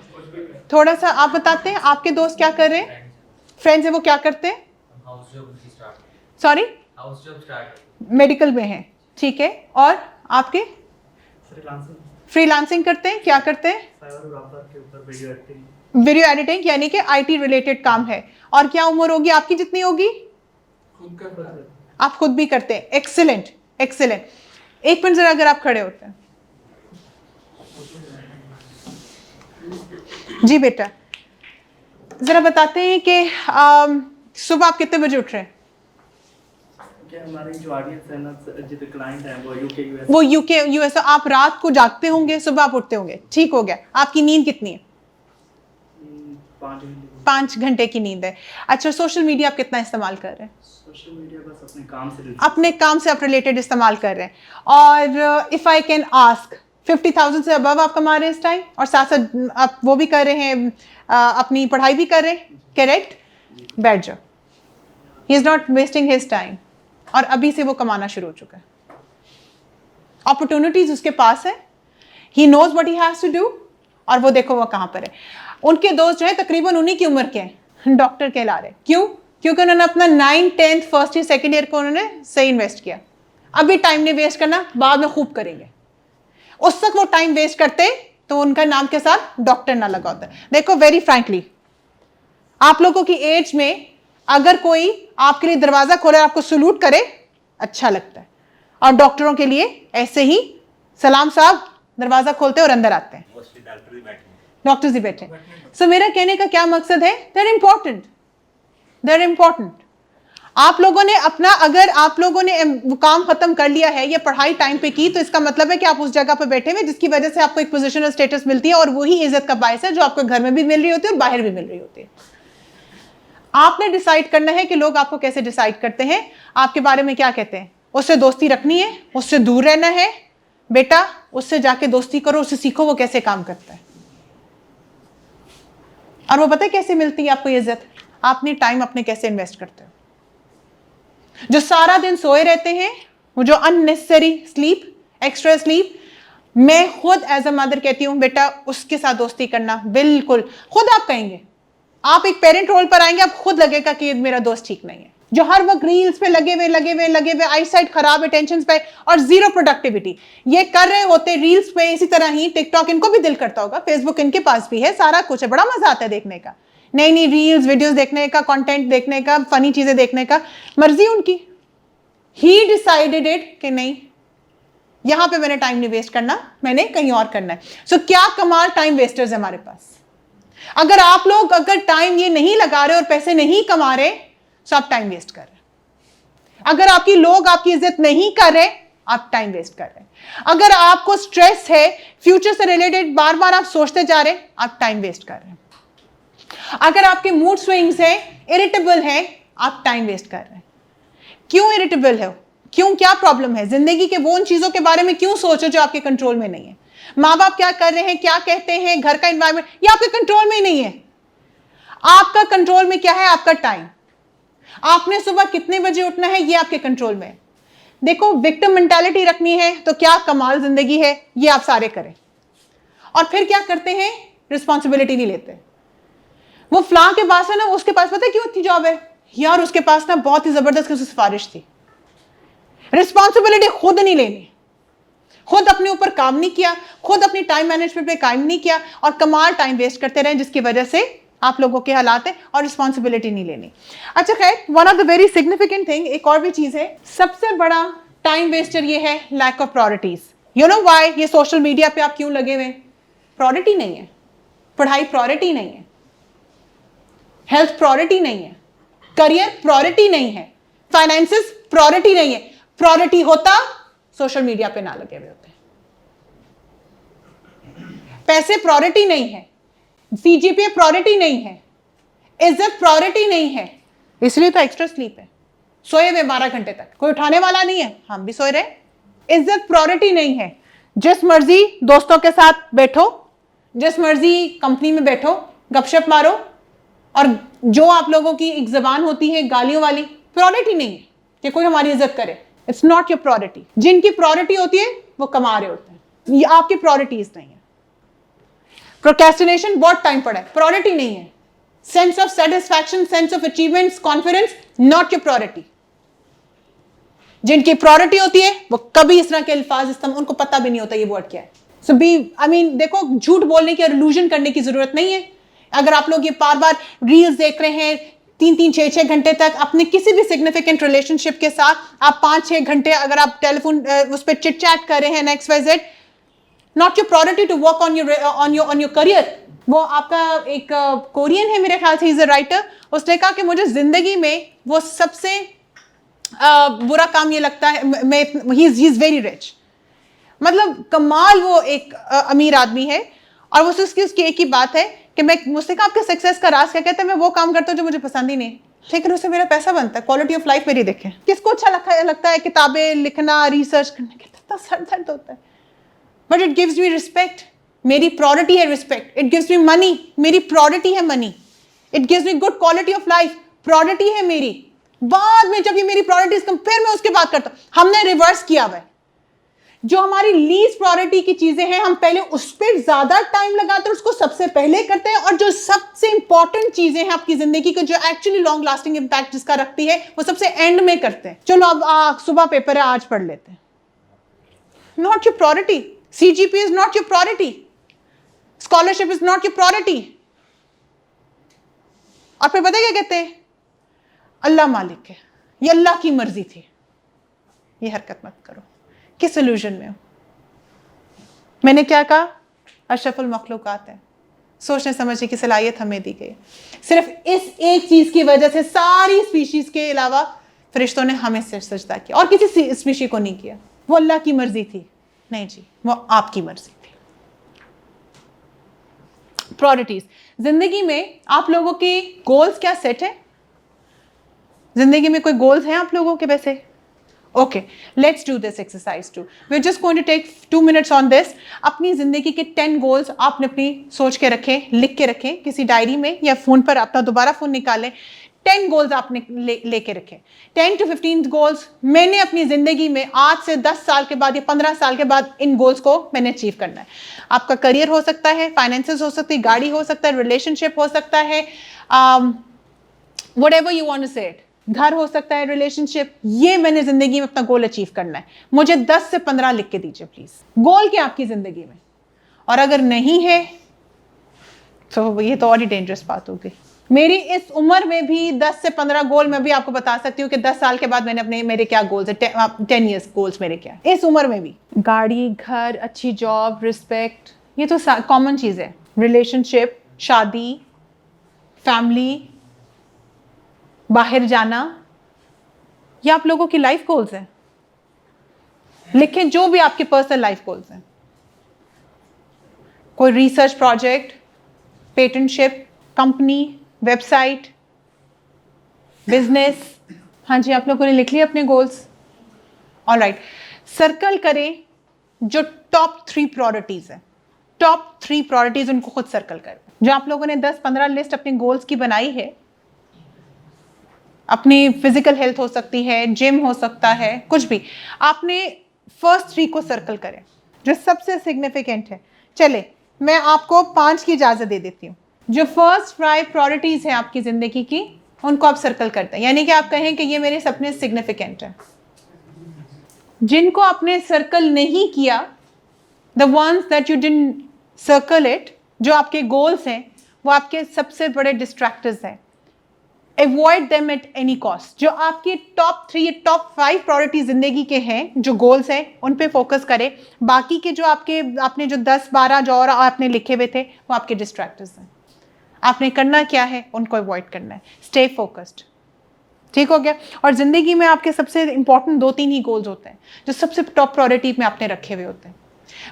थोड़ा सा आप बताते हैं आपके दोस्त क्या कर रहे हैं? फ्रेंड्स है वो क्या करते हैं? House job start, sorry, house job start, medical में हैं, ठीक है, और आपके फ्रीलांसिंग करते हैं, क्या करते हैं? के ऊपर वीडियो एडिटिंग, यानी कि आईटी रिलेटेड काम है। और क्या उम्र होगी आपकी जितनी होगी? खुद कर पाते, आप खुद भी करते हैं, एक्सीलेंट एक्सीलेंट। एक मिनट जरा अगर आप खड़े होते हैं। जी बेटा, जरा बताते हैं कि सुबह आप कितने बजे उठ रहे हैं? हमारी जो ऑडियंस है ना, जितने क्लाइंट हैं वो यूके यूएस, वो यूके यूएस, आप रात को जागते होंगे, सुबह आप उठते होंगे, ठीक हो गया। आपकी नींद कितनी है? 5 घंटे की नींद है। अच्छा, सोशल मीडिया आप कितना इस्तेमाल कर रहे हैं? सोशल मीडिया बस अपने काम से आप रिलेटेड इस्तेमाल कर रहे हैं। और इफ़ आई कैन आस्क, 50,000 से अबव आप कमा रहे हैं इस टाइम, और साथ साथ आप वो भी कर रहे हैं, अपनी पढ़ाई भी कर रहे हैं, करेक्ट? बैठ जाओ, he is not wasting his time, और अभी से वो कमाना शुरू हो चुका है। अपॉर्चुनिटीज उसके पास है, he knows what he has to do, और वो देखो वो कहाँ पर है। उनके दोस्त जो है तकरीबन उन्हीं की उम्र के हैं, डॉक्टर कहला रहे। क्यों? क्योंकि उन्होंने अपना 9, 10th, first year, second year को उन्होंने सही इन्वेस्ट किया। अभी टाइम नहीं वेस्ट करना, बाद में खूब करेंगे। उस तक वो टाइम वेस्ट करते तो उनका नाम के साथ डॉक्टर ना लगा होता। देखो, वेरी फ्रैंकली, आप लोगों की एज में अगर कोई आपके लिए दरवाजा खोले, आपको सलूट करे, अच्छा लगता है, और डॉक्टरों के लिए ऐसे ही सलाम साहब, दरवाजा खोलते और अंदर आते हैं, डॉक्टर्स ही बैठे। सो मेरा कहने का क्या मकसद है, देयर इंपॉर्टेंट। आप लोगों ने अपना, अगर आप लोगों ने काम खत्म कर लिया है या पढ़ाई टाइम पे की, तो इसका मतलब है कि आप उस जगह पे बैठे हुए जिसकी वजह से आपको एक पोजीशन और स्टेटस मिलती है, और वही इज्जत का बायस है जो आपको घर में भी मिल रही होती है और बाहर भी मिल रही होती है। आपने डिसाइड करना है कि लोग आपको कैसे डिसाइड करते हैं, आपके बारे में क्या कहते हैं। उससे दोस्ती रखनी है, उससे दूर रहना है, बेटा उससे जाके दोस्ती करो, उससे सीखो वो कैसे काम करता है। और वो पता है कैसे मिलती है आपको इज्जत? आपने टाइम अपने कैसे इन्वेस्ट करते हो। जो सारा दिन सोए रहते हैं, वो जो अननेसेसरी स्लीप, एक्स्ट्रा स्लीप, मैं खुद एज अ मदर कहती हूं बेटा उसके साथ दोस्ती करना, बिल्कुल खुद आप कहेंगे आप एक पेरेंट रोल पर आएंगे, आप खुद लगेगा कि मेरा दोस्त ठीक नहीं है। जो हर वक्त रील्स पे लगे हुए, आई साइट खराब है, टेंशन पे और जीरो प्रोडक्टिविटी, ये कर रहे होते रील्स पे। इसी तरह ही टिकटॉक, इनको भी दिल करता होगा, फेसबुक इनके पास भी है, सारा कुछ है, बड़ा मजा आता है देखने का, नई नई रील्स वीडियोस देखने का, कंटेंट देखने का, फनी चीजें देखने का, मर्जी उनकी। ही डिसाइडेड इट कि नहीं, यहां पे मैंने टाइम नहीं वेस्ट करना, मैंने कहीं और करना है। सो क्या कमाल टाइम वेस्टर्स है हमारे पास। अगर आप लोग अगर टाइम ये नहीं लगा रहे और पैसे नहीं कमा रहे, तो आप टाइम वेस्ट कर रहे हैं। अगर आपकी लोग आपकी इज्जत नहीं कर रहे, आप टाइम वेस्ट कर रहे हैं। अगर आपको स्ट्रेस है, फ्यूचर से रिलेटेड बार बार आप सोचते जा रहे हैं, आप टाइम वेस्ट कर रहे हैं। अगर आपके मूड स्विंग्स है, इरिटेबल है, आप टाइम वेस्ट कर रहे हैं। क्यों इरिटेबल है, क्यों, क्या प्रॉब्लम है? जिंदगी के वो उन चीजों के बारे में क्यों सोचो जो आपके कंट्रोल में नहीं है। माँ बाप क्या कर रहे हैं, क्या कहते हैं, घर का एनवायरमेंट, ये आपके कंट्रोल में नहीं है। आपका कंट्रोल में क्या है? आपका टाइम। आपने सुबह कितने बजे उठना है, ये आपके कंट्रोल में है। देखो, विक्टिम मेंटालिटी रखनी है तो क्या कमाल जिंदगी है, ये आप सारे करें। और फिर क्या करते हैं? रिस्पॉन्सिबिलिटी नहीं लेते। वो फ्लां के पास है ना, उसके पास पता है क्यों इतनी जॉब है यार, उसके पास ना बहुत ही जबरदस्त सिफारिश थी। रिस्पॉन्सिबिलिटी खुद नहीं लेनी, खुद अपने ऊपर काम नहीं किया, खुद अपनी टाइम मैनेजमेंट पे काम नहीं किया और कमाल टाइम वेस्ट करते रहे, जिसकी वजह से आप लोगों के हालात है, और रिस्पॉन्सिबिलिटी नहीं लेनी। अच्छा खैर, one of the very significant thing, एक और भी चीज है, सबसे बड़ा टाइम वेस्टर ये है lack of priorities. You know why? ये सोशल मीडिया पे आप क्यों लगे हुए? प्रायोरिटी नहीं है, पढ़ाई प्रायोरिटी नहीं है, हेल्थ प्रायोरिटी नहीं है, करियर प्रायोरिटी नहीं है, फाइनेंसेस प्रायोरिटी नहीं है। प्रायोरिटी होता सोशल मीडिया पे ना लगे हुए होते। पैसे प्रायोरिटी नहीं है, सीजीपीए प्रायोरिटी नहीं है, इज्जत प्रायोरिटी नहीं है, इसलिए तो एक्स्ट्रा स्लीप है, सोए हुए 12 घंटे तक, कोई उठाने वाला नहीं है, हम भी सोए रहे। इज्जत प्रायोरिटी नहीं है, जिस मर्जी दोस्तों के साथ बैठो, जिस मर्जी कंपनी में बैठो, गपशप मारो, और जो आप लोगों की एक जबान होती है गालियों वाली, प्रायोरिटी नहीं है कि कोई हमारी इज्जत करे। It's not your priority. जिनकी प्रायोरिटी होती है वो कमा रहे होते हैं, ये आपकी प्रायोरिटीज नहीं है। प्रोक्रेस्टिनेशन बहुत टाइम पड़ा है, प्रायोरिटी नहीं है। Sense of satisfaction, sense of achievements, confidence, not your priority. जिनकी प्रायोरिटी होती है वो कभी इस तरह के अल्फाज इस्तेमाल, उनको पता भी नहीं होता ये वर्ड क्या है। सो बी आई मीन देखो, झूठ बोलने की और इल्यूजन करने की जरूरत नहीं है। अगर आप लोग ये बार बार रील्स देख रहे हैं 3-3, 6-6 घंटे तक, अपने किसी भी सिग्निफिकेंट रिलेशनशिप के साथ आप 5-6 घंटे अगर आप टेलीफोन उस पर चिट चैट कर रहे हैं, XYZ, not your priority to work on your career. वो आपका एक कोरियन है मेरे ख्याल से, इज अ राइटर, उसने कहा कि मुझे जिंदगी में वो सबसे बुरा काम ये लगता है, ही इज वेरी रिच, मतलब कमाल, वो एक अमीर आदमी है, और वो उसकी एक ही बात है कि मैं, मुझसे कहा आपके सक्सेस का राज क्या? कहता है मैं वो काम करता हूँ जो मुझे पसंद ही नहीं, लेकिन उससे मेरा पैसा बनता है, क्वालिटी ऑफ लाइफ मेरी देखें। किसको अच्छा लगता है किताबें लिखना, रिसर्च करना, कितना सर दर्द होता है, but it gives me respect, मेरी प्रायोरिटी है respect. It gives me money, मेरी प्रायोरिटी है money. It gives me good quality of life, priority है मेरी। बाद में जब ये मेरी प्रायोरिटीज कम, फिर मैं उसकी बात करता हूँ। हमने रिवर्स किया हुआ है, जो हमारी लीस्ट प्रायोरिटी की चीजें हैं हम पहले उस पर ज्यादा टाइम लगाते हैं, उसको सबसे पहले करते हैं, और जो सबसे इंपॉर्टेंट चीजें हैं आपकी जिंदगी को, जो एक्चुअली लॉन्ग लास्टिंग इंपैक्ट जिसका रखती है, वो सबसे एंड में करते हैं। चलो अब सुबह पेपर है, आज पढ़ लेते हैं। Not your priority. CGPA is not your priority, scholarship is not your priority. और फिर पता क्या कहते हैं? अल्लाह मालिक है, ये अल्लाह की मर्जी थी, ये हरकत मत करो। किस इल्यूजन में हो? मैंने क्या कहा? अशरफुल मखलूकात है, सोचने समझने की सलाहियत हमें दी गई। सिर्फ इस एक चीज की वजह से सारी स्पीशीज के अलावा फरिश्तों ने हमें सिर्फ सजदा किया, और किसी स्पीशी को नहीं किया। वो अल्लाह की मर्जी थी? नहीं जी, वो आपकी मर्जी थी। प्रायोरिटीज। जिंदगी में आप लोगों के गोल्स क्या सेट है? जिंदगी में कोई गोल्स हैं आप लोगों के? वैसे okay, let's do this exercise too. We are just going to take 2 minutes on this. अपनी जिंदगी के 10 गोल्स आपने अपनी सोच के रखें, लिख के रखें किसी डायरी में या फोन पर, अपना दोबारा फोन निकालें। 10 गोल्स आपने लेके रखे, 10 to 15 गोल्स मैंने अपनी ज़िंदगी में आज से 10 साल के बाद या 15 साल के बाद इन गोल्स को मैंने अचीव करना है। आपका करियर हो सकता है, फाइनेंसेस हो सकती है, गाड़ी हो सकता है, रिलेशनशिप हो सकता है, whatever you want to say it, घर हो सकता है, रिलेशनशिप, ये मैंने ज़िंदगी में अपना गोल अचीव करना है। मुझे 10 से 15 लिख के दीजिए प्लीज़, गोल क्या आपकी ज़िंदगी में। और अगर नहीं है तो ये तो और ही डेंजरस बात हो गई। मेरी इस उम्र में भी 10 से 15 गोल मैं भी आपको बता सकती हूँ कि 10 साल के बाद मैंने मेरे क्या गोल्स है, 10 ईयर्स गोल्स मेरे क्या है। इस उम्र में भी गाड़ी, घर, अच्छी जॉब, रिस्पेक्ट, ये तो कॉमन चीज़ है। रिलेशनशिप, शादी, फैमिली, बाहर जाना, ये आप लोगों की लाइफ गोल्स हैं। लिखें जो भी आपके पर्सनल लाइफ गोल्स हैं। कोई research project, patentship, company, website, business. हाँ जी, आप लोगों ने लिख लिया अपने गोल्स। ऑलराइट, सर्कल करें जो टॉप 3 प्रायोरिटीज है। टॉप 3 प्रायोरिटीज उनको खुद सर्कल करें। जो आप लोगों ने 10-15 लिस्ट अपने गोल्स की बनाई है, अपनी फिजिकल हेल्थ हो सकती है, जिम हो सकता है, कुछ भी, आपने फर्स्ट 3 को सर्कल करें जो सबसे सिग्निफिकेंट है। चले, मैं आपको 5 की इजाजत दे देती हूँ। जो फर्स्ट 5 प्रायोरिटीज हैं आपकी जिंदगी की, उनको आप सर्कल करते हैं, यानी कि आप कहें कि ये मेरे सपने सिग्निफिकेंट है। जिनको आपने सर्कल नहीं किया, the ones that you didn't circle it, जो आपके गोल्स हैं वो आपके सबसे बड़े डिस्ट्रैक्टर्स हैं। Avoid them at any cost. जो आपकी टॉप 3 टॉप 5 प्रायोरिटी जिंदगी के हैं, जो गोल्स हैं, उन पे फोकस करें। बाकी के जो आपने जो 10-12 जो और आपने लिखे हुए थे, वो आपके डिस्ट्रैक्टर्स हैं। आपने करना क्या है, उनको अवॉइड करना है। स्टे फोकस्ड, ठीक हो गया। और ज़िंदगी में आपके सबसे इंपॉर्टेंट 2-3 ही गोल्स होते हैं जो सबसे टॉप प्रायोरिटी में आपने रखे हुए होते हैं।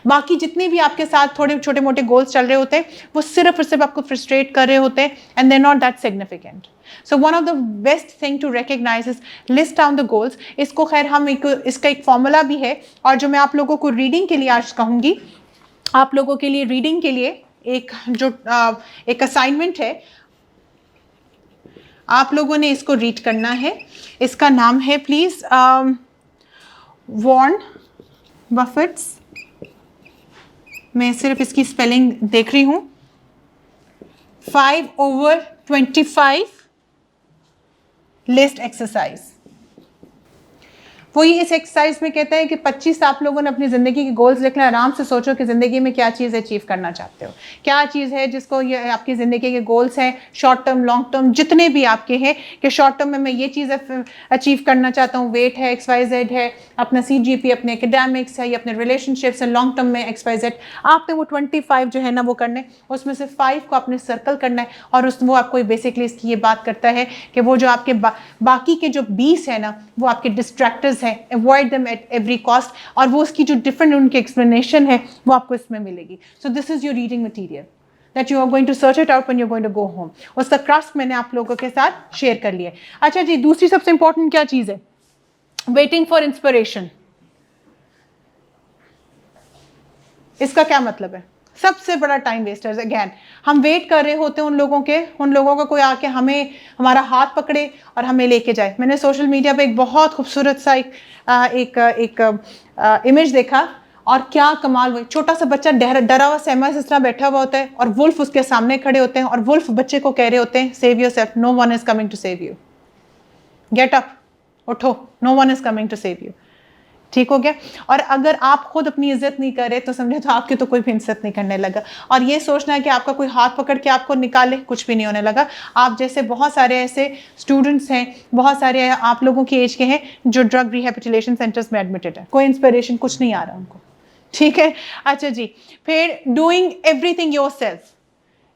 बाकी जितने भी आपके साथ थोड़े छोटे मोटे गोल्स चल रहे होते हैं, वो सिर्फ और सिर्फ आपको फ्रस्ट्रेट कर रहे होते हैं, and they're not that significant. So one of the best thing to recognize is list down the goals. इसको खैर हम इसका एक फॉर्मूला भी है, और जो मैं आप लोगों को रीडिंग के लिए आज कहूँगी, आप लोगों के लिए रीडिंग के लिए एक असाइनमेंट है। आप लोगों ने इसको रीड करना है। इसका नाम है प्लीज वॉरेन बफेट्स। मैं सिर्फ इसकी स्पेलिंग देख रही हूँ। 5/25 लिस्ट एक्सरसाइज। वो ये इस एक्सरसाइज में कहता है कि 25 आप लोगों ने अपनी ज़िंदगी के गोल्स लिखना। आराम से सोचो कि ज़िंदगी में क्या चीज़ अचीव करना चाहते हो, क्या चीज़ है जिसको ये आपकी ज़िंदगी के गोल्स हैं, शॉर्ट टर्म, लॉन्ग टर्म, जितने भी आपके हैं, कि शॉर्ट टर्म में मैं ये चीज़ अचीव करना चाहता हूँ, वेट है, XYZ है, अपना CGP, अपने एकेडमिक्स है, या अपने रिलेशनशिप्स है, लॉन्ग टर्म में XYZ। आपने वो 25 जो है ना वो करने, उसमें से 5 को आपने सर्कल करना है। और वो आपको बेसिकली इसकी ये बात करता है कि वो जो आपके बाकी के जो 20 है ना, वो आपके डिस्ट्रैक्टर्स है, avoid them at every cost. और वो उसकी जो डिफरेंट उनकी एक्सप्लेनेशन है वो आपको इसमें मिलेगी। So this is your reading material that you are going to search it out when you are going to go home. उसका क्राफ्ट मैंने आप लोगों के साथ शेयर कर लिया। अच्छा जी, दूसरी सबसे इंपॉर्टेंट क्या चीज़ है? Waiting for inspiration. इसका क्या मतलब है? सबसे बड़ा टाइम वेस्टर्स। अगेन, हम वेट कर रहे होते हैं उन लोगों का कोई आके हमें हमारा हाथ पकड़े और हमें लेके जाए। मैंने सोशल मीडिया पे एक बहुत खूबसूरत सा एक इमेज देखा, और क्या कमाल। वो छोटा सा बच्चा डरा हुआ सहमा इस तरह बैठा हुआ होता है, और वुल्फ उसके सामने खड़े होते हैं, और वुल्फ बच्चे को कह रहे होते हैं, save yourself, no one is coming to save you, get up, उठो, no one is coming to save you. ठीक हो गया। और अगर आप खुद अपनी इज्जत नहीं करे तो समझे तो आपकी तो कोई भी इज्जत नहीं करने लगा। और ये सोचना है कि आपका कोई हाथ पकड़ के आपको निकाले, कुछ भी नहीं होने लगा। आप जैसे बहुत सारे ऐसे स्टूडेंट्स हैं, बहुत सारे आप लोगों की एज के हैं जो ड्रग रिहेबिलिटेशन सेंटर्स में एडमिटेड है, कोई इंस्पिरेशन कुछ नहीं आ रहा उनको। ठीक है। अच्छा जी, फिर डूइंग एवरीथिंग योरसेल्फ।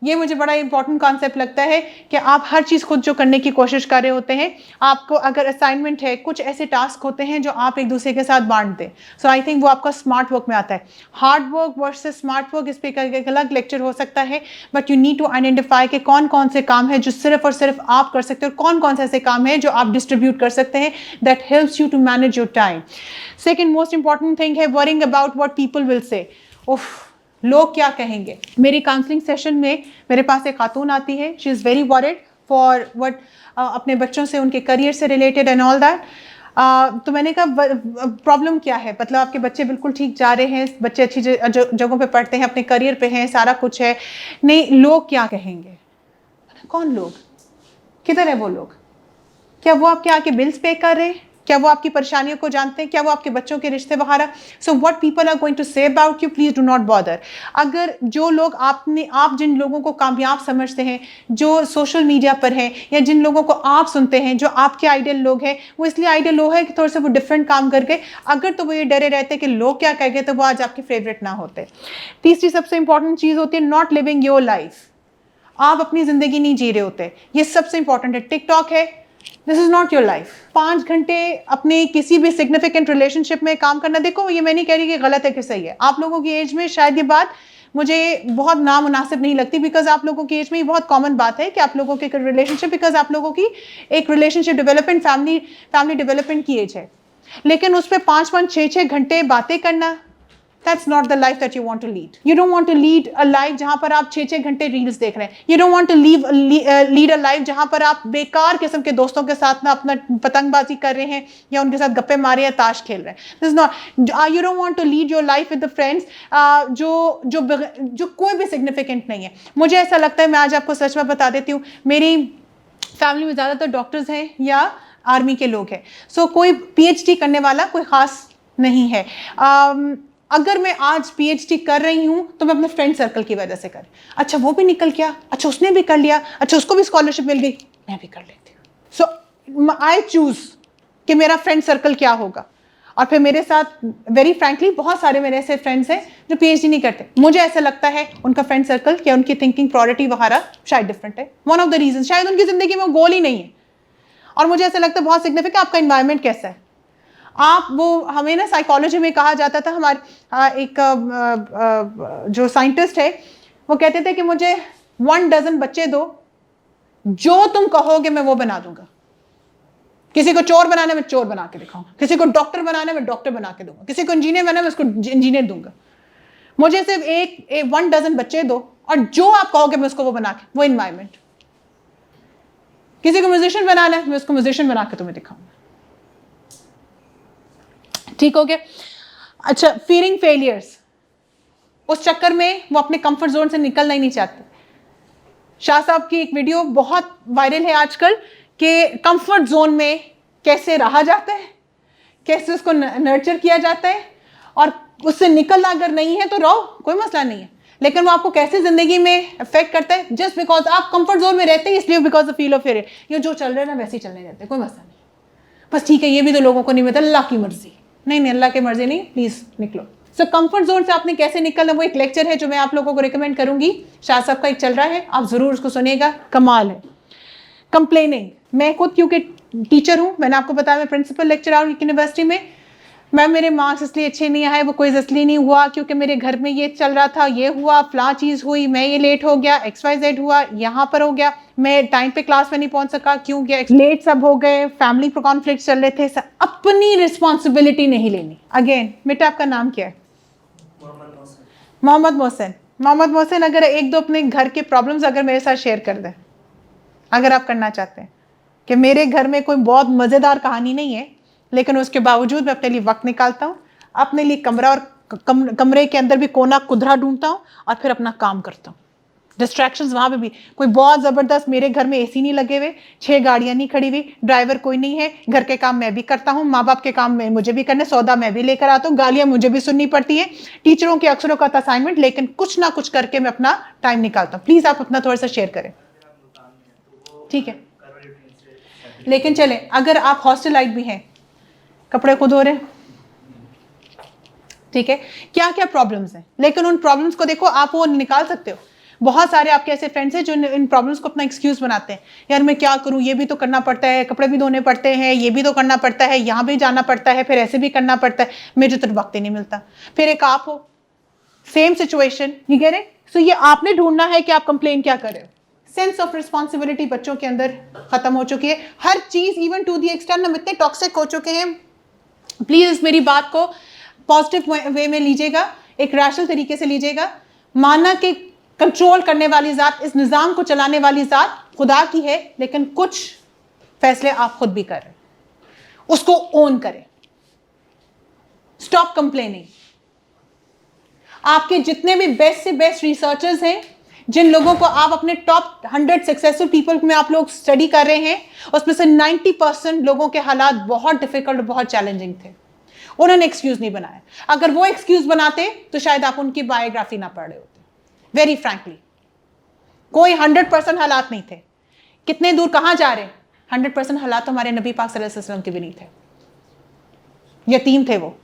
ये मुझे बड़ा इंपॉर्टेंट कॉन्सेप्ट लगता है कि आप हर चीज़ खुद जो करने की कोशिश कर रहे होते हैं। आपको अगर असाइनमेंट है, कुछ ऐसे टास्क होते हैं जो आप एक दूसरे के साथ बांट दें। सो आई थिंक वो आपका स्मार्ट वर्क में आता है। Hard work versus smart work, इस पर एक अलग लेक्चर हो सकता है, but you need to identify कि कौन कौन से काम है जो सिर्फ और सिर्फ आप कर सकते हो, और कौन कौन से ऐसे काम है जो आप डिस्ट्रीब्यूट कर सकते हैं। That helps you to manage your time. Second most important thing है worrying about what people will say. उफ, लोग क्या कहेंगे। मेरी काउंसलिंग सेशन में मेरे पास एक खातून आती है, she is very worried. For what, अपने बच्चों से, उनके करियर से रिलेटेड एंड ऑल दैट। तो मैंने कहा प्रॉब्लम क्या है, मतलब आपके बच्चे बिल्कुल ठीक जा रहे हैं, बच्चे अच्छी जगहों पे पढ़ते हैं, अपने करियर पे हैं, सारा कुछ है, नहीं लोग क्या कहेंगे। कौन लोग, किधर है वो लोग? क्या वो आपके आके बिल्स पे कर रहे हैं? क्या वो आपकी परेशानियों को जानते हैं? क्या वो आपके बच्चों के रिश्ते वगैरह? So what people are going to say about you, please do not bother. अगर जो लोग आप जिन लोगों को कामयाब समझते हैं, जो सोशल मीडिया पर हैं, या जिन लोगों को आप सुनते हैं, जो आपके आइडियल लोग हैं, वो इसलिए आइडियल लोग हैं कि थोड़ा सा वो डिफरेंट काम करके, अगर तो वो ये डरे रहते कि लोग क्या कहेंगे, तो वो आज आपके फेवरेट ना होते। तीसरी सबसे इंपॉर्टेंट चीज़ होती है नॉट लिविंग योर लाइफ। आप अपनी ज़िंदगी नहीं जी रहे होते, ये सबसे इंपॉर्टेंट है। टिकटॉक है, this is not your life. 5 घंटे अपने किसी भी सिग्निफिकेंट रिलेशनशिप में काम करना, देखो ये मैं नहीं कह रही कि गलत है कि सही है, आप लोगों की एज में शायद ये बात मुझे बहुत नामुनासिब नहीं लगती, बिकॉज आप लोगों की एज में ये बहुत कॉमन बात है कि आप लोगों के रिलेशनशिप, बिकॉज आप लोगों की एक रिलेशनशिप डेवलपमेंट, फैमिली डेवलपमेंट की एज है। लेकिन उस पर 5-5, 6-6 घंटे बातें करना, That's not the life that you want to lead. You don't want to lead a life जहाँ पर आप 6-6 घंटे रील्स देख रहे हैं। You don't want to lead a life जहाँ पर आप बेकार किस्म के दोस्तों के साथ ना अपना पतंगबाजी कर रहे हैं, या उनके साथ गप्पे मारे, या ताश खेल रहे हैं। This is not. You don't want to lead your life with the friends जो कोई भी सिग्निफिकेंट नहीं है। मुझे ऐसा लगता है, मैं आज आपको सच में बता देती हूँ, मेरी फैमिली में ज़्यादातर डॉक्टर्स हैं या आर्मी के लोग हैं। सो कोई PhD करने वाला कोई ख़ास नहीं है। अगर मैं आज PhD कर रही हूँ तो मैं अपने फ्रेंड सर्कल की वजह से कर, अच्छा वो भी निकल गया, अच्छा उसने भी कर लिया, अच्छा उसको भी स्कॉलरशिप मिल गई, मैं भी कर लेती हूँ। सो आई चूज कि मेरा फ्रेंड सर्कल क्या होगा। और फिर मेरे साथ वेरी फ्रैंकली बहुत सारे मेरे ऐसे फ्रेंड्स हैं जो PhD नहीं करते। मुझे ऐसा लगता है उनका फ्रेंड सर्कल या उनकी थिंकिंग प्रायोरिटी वगैरह शायद डिफरेंट है। वन ऑफ द रीजन, शायद उनकी ज़िंदगी में गोल ही नहीं है। और मुझे ऐसा लगता है बहुत सिग्निफिकेंट आपका इन्वायरमेंट कैसा है। आप वो, हमें ना साइकोलॉजी में कहा जाता था, हमारे एक जो साइंटिस्ट है वो कहते थे कि मुझे 1 डज़न बच्चे दो, जो तुम कहोगे मैं वो बना दूंगा। किसी को चोर बनाना, मैं चोर बना के दिखाऊंगा, किसी को डॉक्टर बनाना, मैं डॉक्टर बना के दूंगा, किसी को इंजीनियर बनाना, मैं उसको इंजीनियर दूंगा। मुझे सिर्फ 1 डज़न बच्चे दो, और जो आप कहोगे मैं उसको वो बना के, वो इन्वायरमेंट। किसी को म्यूजिशियन बनाना है, मैं उसको म्यूजिशियन बना के तुम्हें दिखाऊंगा। ठीक हो गया। अच्छा, फीलिंग फेलियर्स, उस चक्कर में वो अपने कंफर्ट जोन से निकलना ही नहीं चाहते। शाह साहब की एक वीडियो बहुत वायरल है आजकल कि कंफर्ट जोन में कैसे रहा जाता है, कैसे उसको नर्चर किया जाता है, और उससे निकलना अगर नहीं है तो रहो, कोई मसला नहीं है। लेकिन वो आपको कैसे जिंदगी में अफेक्ट करता है, जस्ट बिकॉज आप कंफर्ट जोन में रहते हैं, इसलिए because of feel of failure, ये जो चल रहा है ना वैसे ही चलने देते, कोई मसला नहीं, बस ठीक है, ये भी तो लोगों को नहीं पता, अल्लाह की मर्जी। नहीं, अल्लाह की मर्जी नहीं, प्लीज निकलो। सो कंफर्ट जोन से आपने कैसे निकलना, वो एक लेक्चर है जो मैं आप लोगों को रिकमेंड करूंगी, शाह साहब का एक चल रहा है, आप जरूर उसको सुनिएगा, कमाल है। कंप्लेनिंग, मैं खुद क्योंकि टीचर हूँ, मैंने आपको बताया मैं प्रिंसिपल लेक्चरर हूँ यूनिवर्सिटी में। मैम मेरे मार्क्स इसलिए अच्छे नहीं आए, वो क्विज इसलिए नहीं हुआ क्योंकि मेरे घर में ये चल रहा था, ये हुआ, फलां चीज़ हुई, मैं ये लेट हो गया, XYZ हुआ, यहाँ पर हो गया, मैं टाइम पे क्लास में नहीं पहुँच सका, क्यों गया, लेट सब हो गए, फैमिली कॉन्फ्लिक्ट चल रहे थे। अपनी रिस्पॉन्सिबिलिटी नहीं लेनी। अगेन बेटा, आपका नाम क्या है? मोहम्मद मोहसिन। मोहम्मद मोहसिन, अगर 1-2 अपने घर के प्रॉब्लम्स अगर मेरे साथ शेयर कर दें, अगर आप करना चाहते हैं कि मेरे घर में कोई बहुत मज़ेदार कहानी नहीं है, लेकिन उसके बावजूद मैं अपने लिए वक्त निकालता हूँ, अपने लिए कमरा और कमरे के अंदर भी कोना कुदरा ढूंढता हूँ, और फिर अपना काम करता हूँ। डिस्ट्रैक्शंस वहाँ पे भी, कोई बहुत ज़बरदस्त, मेरे घर में AC नहीं लगे हुए, 6 गाड़ियाँ नहीं खड़ी हुई, ड्राइवर कोई नहीं है, घर के काम मैं भी करता हूँ, माँ बाप के काम में मुझे भी करने, सौदा मैं भी लेकर आता हूँ, गालियाँ मुझे भी सुननी पड़ती हैं, टीचरों के अक्सरों का असाइनमेंट, लेकिन कुछ ना कुछ करके मैं अपना टाइम निकालता हूँ। प्लीज़ आप अपना थोड़ा सा शेयर करें, ठीक है? लेकिन चले, अगर आप हॉस्टलाइट भी हैं, कपड़े खुद हो रहे हैं, ठीक है, क्या क्या प्रॉब्लम्स हैं, लेकिन उन प्रॉब्लम्स को देखो, आप वो निकाल सकते हो। बहुत सारे आपके ऐसे फ्रेंड्स हैं जो इन प्रॉब्लम्स को अपना एक्सक्यूज बनाते हैं, यार मैं क्या करूं, ये भी तो करना पड़ता है, कपड़े भी धोने पड़ते हैं, ये भी तो करना पड़ता है, यहाँ भी जाना पड़ता है, फिर ऐसे भी करना पड़ता है, मुझे तो वक्त ही नहीं मिलता। फिर एक आप हो, सेम सिचुएशन, ये कह रहे, सो ये आपने ढूंढना है कि आप कंप्लेन क्या कर रहे हो। सेंस ऑफ रिस्पॉन्सिबिलिटी बच्चों के अंदर खत्म हो चुकी है। हर चीज़ इवन टू दी एक्सटेंड हम इतने टॉक्सिक हो चुके हैं। प्लीज़ मेरी बात को पॉजिटिव वे में लीजिएगा, एक रैशनल तरीके से लीजिएगा। माना कि कंट्रोल करने वाली ज़ात, इस निज़ाम को चलाने वाली ज़ात खुदा की है, लेकिन कुछ फैसले आप खुद भी करें, उसको ओन करें। Stop complaining. आपके जितने भी बेस्ट से बेस्ट रिसर्चर्स हैं, जिन लोगों को आप अपने टॉप 100 सक्सेसफुल पीपल में आप लोग स्टडी कर रहे हैं, उसमें से 90% लोगों के हालात बहुत डिफिकल्ट और बहुत चैलेंजिंग थे। उन्होंने एक्सक्यूज नहीं बनाया। अगर वो एक्सक्यूज बनाते तो शायद आप उनकी बायोग्राफी ना पढ़ रहे होते। वेरी फ्रैंकली, कोई 100% हालात नहीं थे। कितने दूर कहां जा रहे? 100% हालात हमारे नबी पाक सल्लल्लाहु अलैहि वसल्लम के भी नहीं थे, यतीम थे वो।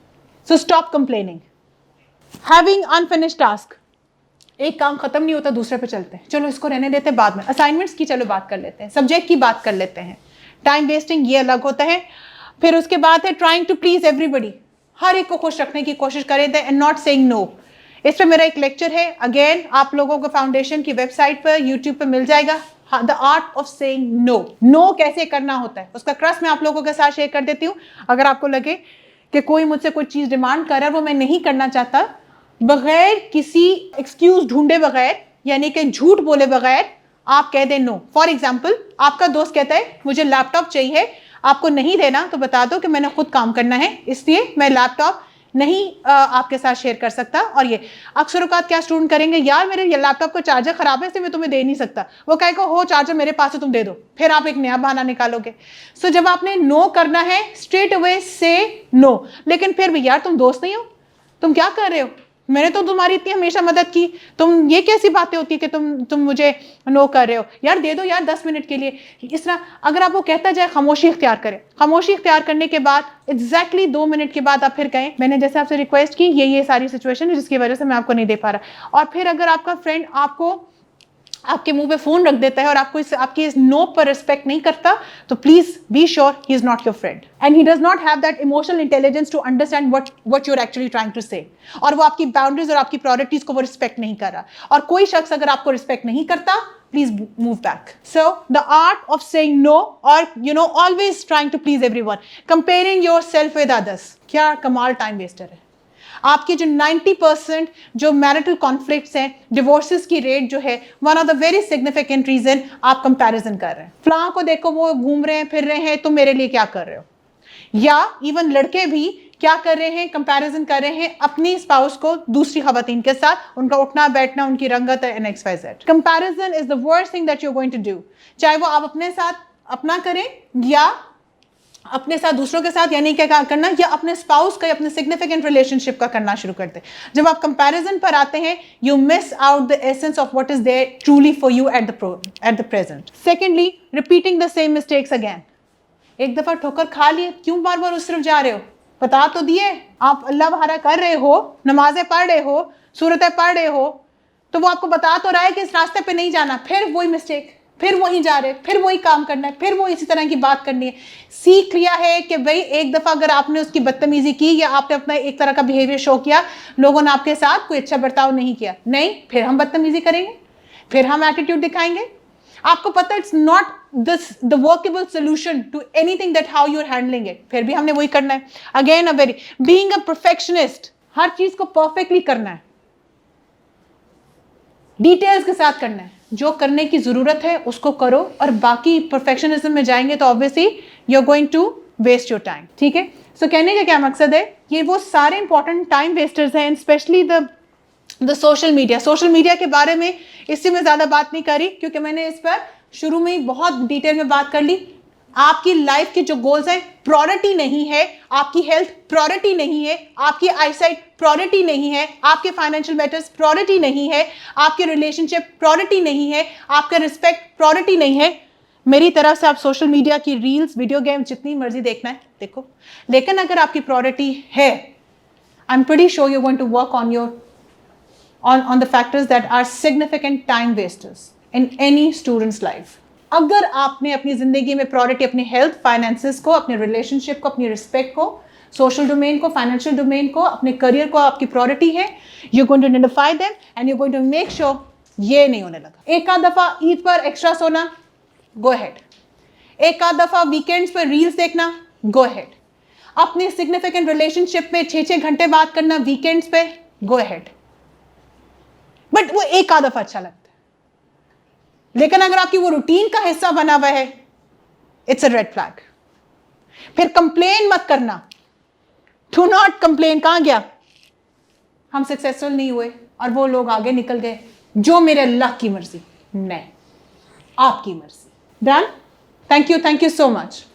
So stop complaining. Having unfinished task. एक काम खत्म नहीं होता, दूसरे पे चलते हैं, चलो इसको रहने देते हैं, बाद में असाइनमेंट्स की चलो बात कर लेते हैं, सब्जेक्ट की बात कर लेते हैं। टाइम वेस्टिंग ये अलग होता है। फिर उसके बाद है ट्राइंग टू प्लीज एवरीबडी। हर एक को खुश रखने की कोशिश करें एंड नॉट सेइंग नो। इस पर मेरा एक लेक्चर है, अगेन आप लोगों को फाउंडेशन की वेबसाइट पर, यूट्यूब पर मिल जाएगा, the art of saying no. No कैसे करना होता है उसका क्रस मैं आप लोगों के साथ शेयर कर देती हूँ। अगर आपको लगे कि कोई मुझसे कोई चीज़ डिमांड कर रहा है वो मैं नहीं करना चाहता, बगैर किसी एक्सक्यूज ढूंढे बगैर, यानी कि झूठ बोले बगैर आप कह दें नो। फॉर एग्जाम्पल, आपका दोस्त कहता है मुझे लैपटॉप चाहिए, आपको नहीं देना तो बता दो कि मैंने खुद काम करना है, इसलिए मैं लैपटॉप नहीं आपके साथ शेयर कर सकता। और ये अक्सर औकात क्या स्टूडेंट करेंगे, यार मेरे लैपटॉप का चार्जर खराब है इसलिए मैं तुम्हें दे नहीं सकता। वो कहेगा हो चार्जर मेरे पास है तुम दे दो, फिर आप एक नया बहाना निकालोगे। सो जब आपने नो करना है, स्ट्रेट अवे से नो। लेकिन फिर भी यार तुम दोस्त नहीं हो, तुम क्या कर रहे हो, मैंने तो तुम्हारी इतनी हमेशा मदद की, तुम ये कैसी बातें होती है कि तुम मुझे नो कर रहे हो, यार दे दो यार 10 मिनट के लिए। इस तरह अगर आप वो कहता जाए, खामोशी इख्तियार करें। खामोशी इख्तियार करने के बाद एग्जैक्टली 2 मिनट के बाद आप फिर कहें मैंने जैसे आपसे रिक्वेस्ट की, ये सारी सिचुएशन है जिसकी वजह से मैं आपको नहीं दे पा रहा। और फिर अगर आपका फ्रेंड आपको आपके मुंह पे फोन रख देता है और आपकी इस नो पर रिस्पेक्ट नहीं करता, तो please be sure he is not your friend and he does not have that emotional intelligence to understand what you are actually trying to say. और वो आपकी बाउंड्रीज और आपकी प्रायोरिटीज को वो रिस्पेक्ट नहीं कर रहा। और कोई शख्स अगर आपको रिस्पेक्ट नहीं करता, please move back. So the art of saying no, or always trying to please everyone, comparing yourself with others, क्या कमाल टाइम वेस्टर है। आपके जो 90% जो मैरिटल कॉन्फ्लिक्ट्स हैं, डिवोर्सेस की रेट जो है, one of the very significant reason आप कंपैरिजन कर रहे हैं। फलां को देखो वो घूम रहे हैं फिर रहे हैं, तुम मेरे लिए क्या कर रहे हो। या इवन लड़के भी क्या कर रहे हैं, कंपैरिजन कर रहे हैं अपनी स्पाउस को दूसरी खवातीन के साथ, उनका उठना बैठना, उनकी रंगत and XYZ। Comparison is the worst thing that you are going to do, चाहे वो आप अपने साथ अपना करें या अपने साथ दूसरों के साथ, यानी क्या करना, या अपने स्पाउस का या अपने सिग्निफिकेंट रिलेशनशिप का करना शुरू करते हैं। जब आप कंपैरिजन पर आते हैं, you miss out the essence of what is there truly for you at the present. Secondly, repeating the same mistakes again. एक दफा ठोकर खा लिए, क्यों बार बार उस तरफ जा रहे हो? बता तो दिए, आप अल्लाह बहारा कर रहे हो, नमाजें पढ़ रहे हो, सूरतें पढ़ रहे हो, तो वो आपको बता तो रहा है कि इस रास्ते पे नहीं जाना, फिर वही मिस्टेक, फिर वहीं जा रहे, फिर वही काम करना है, फिर वो इसी तरह की बात करनी है। सीख लिया है कि भाई एक दफ़ा अगर आपने उसकी बदतमीजी की या आपने अपना एक तरह का बिहेवियर शो किया, लोगों ने आपके साथ कोई अच्छा बर्ताव नहीं किया, नहीं, फिर हम बदतमीजी करेंगे, फिर हम एटीट्यूड दिखाएंगे। आपको पता है it's not the workable solution to anything that how you are handling it, फिर भी हमने वही करना है। Again a very being a perfectionist, हर चीज को परफेक्टली करना है, डिटेल्स के साथ करना है, जो करने की जरूरत है उसको करो, और बाकी परफेक्शनिज्म में जाएंगे तो obviously you are going to waste your time. ठीक है, सो कहने का क्या मकसद है, ये वो सारे इंपॉर्टेंट टाइम वेस्टर्स हैं, specially the social media. Social media के बारे में इससे मैं ज़्यादा बात नहीं करी क्योंकि मैंने इस पर शुरू में ही बहुत डिटेल में बात कर ली। आपकी लाइफ के जो गोल्स हैं, प्रायोरिटी नहीं है, आपकी हेल्थ प्रायोरिटी नहीं है, आपकी आईसाइट प्रायोरिटी नहीं है, आपके फाइनेंशियल मैटर्स प्रायोरिटी नहीं है, आपके रिलेशनशिप प्रायोरिटी नहीं है, आपका रिस्पेक्ट प्रायोरिटी नहीं है। मेरी तरफ से आप सोशल मीडिया की रील्स, वीडियो गेम जितनी मर्जी देखना है देखो, लेकिन अगर आपकी प्रायोरिटी है, I am pretty sure you going to work on your on the factors that are significant time wasters in any student's life. अगर आपने अपनी जिंदगी में प्रायोरिटी अपनी हेल्थ, फाइनेंसेस को, अपने रिलेशनशिप को, अपनी रिस्पेक्ट को, सोशल डोमेन को, फाइनेंशियल डोमेन को, अपने करियर को आपकी प्रायोरिटी है, you going to identify them and you going to make sure ये नहीं होने लगा। एक आध दफा ईद पर एक्स्ट्रा सोना, गो अहेड। एक आध दफा वीकेंड्स पर रील्स देखना, गो अहेड। अपने सिग्निफिकेंट रिलेशनशिप में 6-6 घंटे बात करना वीकेंड्स पे, गो अहेड। बट वो एक आध दफा अच्छा लगता है। लेकिन अगर आपकी वो रूटीन का हिस्सा बना हुआ है, इट्स अ रेड फ्लैग। फिर कंप्लेन मत करना, डू नॉट कंप्लेन। कहां गया, हम सक्सेसफुल नहीं हुए और वो लोग आगे निकल गए, जो मेरे अल्लाह की मर्जी, नहीं आपकी मर्जी। Done. Thank you so much.